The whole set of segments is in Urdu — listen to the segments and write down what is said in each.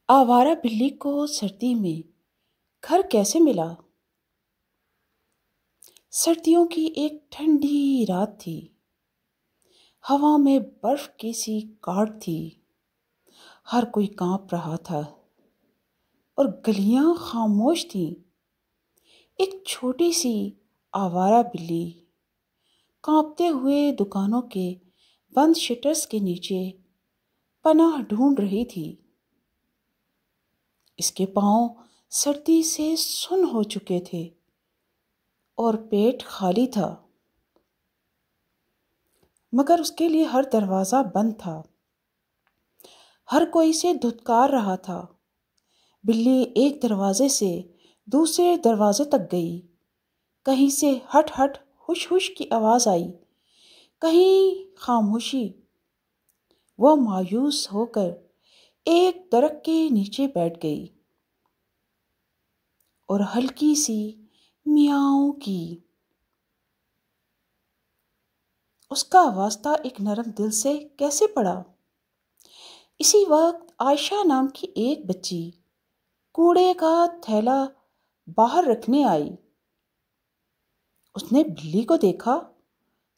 آوارہ بلی کو سردی میں گھر کیسے ملا؟ سردیوں کی ایک ٹھنڈی رات تھی۔ ہوا میں برف کی سی کاٹ تھی۔ ہر کوئی کانپ رہا تھا اور گلیاں خاموش تھیں۔ ایک چھوٹی سی آوارہ بلی کانپتے ہوئے دکانوں کے بند شٹرز کے نیچے پناہ ڈھونڈ رہی تھی۔ اس کے پاؤں سردی سے سن ہو چکے تھے اور پیٹ خالی تھا، مگر اس کے لیے ہر دروازہ بند تھا۔ ہر کوئی اسے دھتکار رہا تھا۔ بلی ایک دروازے سے دوسرے دروازے تک گئی۔ کہیں سے ہٹ ہٹ ہوش ہوش کی آواز آئی، کہیں خاموشی۔ وہ مایوس ہو کر ایک درخت کے نیچے بیٹھ گئی اور ہلکی سی میاؤں کی۔ اس کا واسطہ ایک نرم دل سے کیسے پڑا؟ اسی وقت عائشہ نام کی ایک بچی کوڑے کا تھیلا باہر رکھنے آئی۔ اس نے بلی کو دیکھا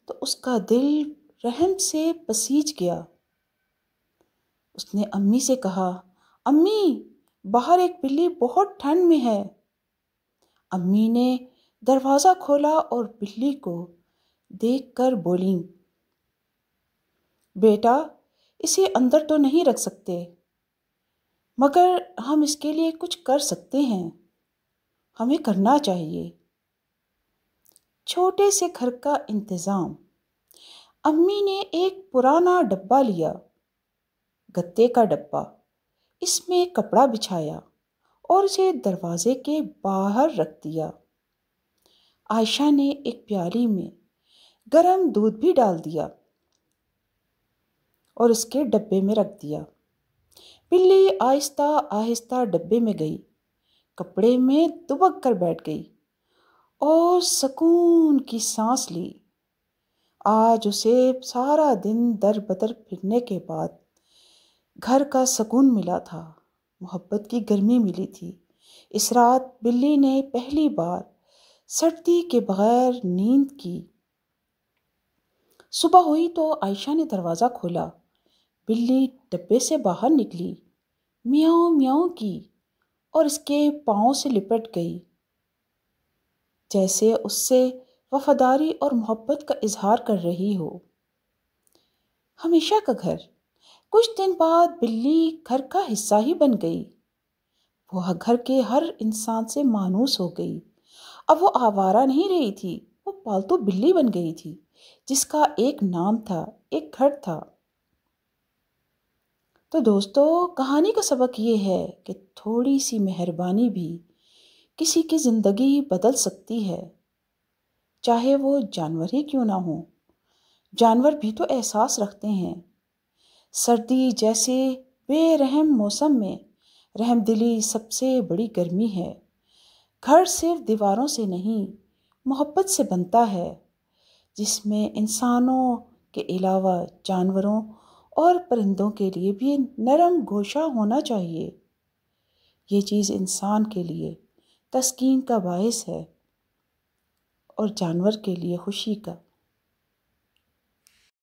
تو اس کا دل رحم سے پسیج گیا۔ اس نے امی سے کہا، امی، باہر ایک بلی بہت ٹھنڈ میں ہے۔ امی نے دروازہ کھولا اور بلی کو دیکھ کر بولیں، بیٹا، اسے اندر تو نہیں رکھ سکتے، مگر ہم اس کے لیے کچھ کر سکتے ہیں۔ ہمیں کرنا چاہیے۔ چھوٹے سے گھر کا انتظام۔ امی نے ایک پرانا ڈبہ لیا، گتے کا ڈبہ۔ اس میں کپڑا بچھایا اور اسے دروازے کے باہر رکھ دیا۔ عائشہ نے ایک پیالی میں گرم دودھ بھی ڈال دیا اور اس کے ڈبے میں رکھ دیا۔ بلی آہستہ آہستہ ڈبے میں گئی، کپڑے میں دبک کر بیٹھ گئی اور سکون کی سانس لی۔ آج اسے سارا دن در بدر پھرنے کے بعد گھر کا سکون ملا تھا، محبت کی گرمی ملی تھی۔ اس رات بلی نے پہلی بار سردی کے بغیر نیند کی۔ صبح ہوئی تو عائشہ نے دروازہ کھولا۔ بلی ڈبے سے باہر نکلی، میاؤں میاؤں کی اور اس کے پاؤں سے لپٹ گئی، جیسے اس سے وفاداری اور محبت کا اظہار کر رہی ہو۔ ہمیشہ کا گھر۔ کچھ دن بعد بلی گھر کا حصہ ہی بن گئی۔ وہ گھر کے ہر انسان سے مانوس ہو گئی۔ اب وہ آوارہ نہیں رہی تھی، وہ پالتو بلی بن گئی تھی، جس کا ایک نام تھا، ایک گھر تھا۔ تو دوستو، کہانی کا سبق یہ ہے کہ تھوڑی سی مہربانی بھی کسی کی زندگی بدل سکتی ہے، چاہے وہ جانور ہی کیوں نہ ہو۔ جانور بھی تو احساس رکھتے ہیں۔ سردی جیسے بے رحم موسم میں رحم دلی سب سے بڑی گرمی ہے۔ گھر صرف دیواروں سے نہیں، محبت سے بنتا ہے، جس میں انسانوں کے علاوہ جانوروں اور پرندوں کے لیے بھی نرم گوشہ ہونا چاہیے۔ یہ چیز انسان کے لیے تسکین کا باعث ہے اور جانور کے لیے خوشی کا۔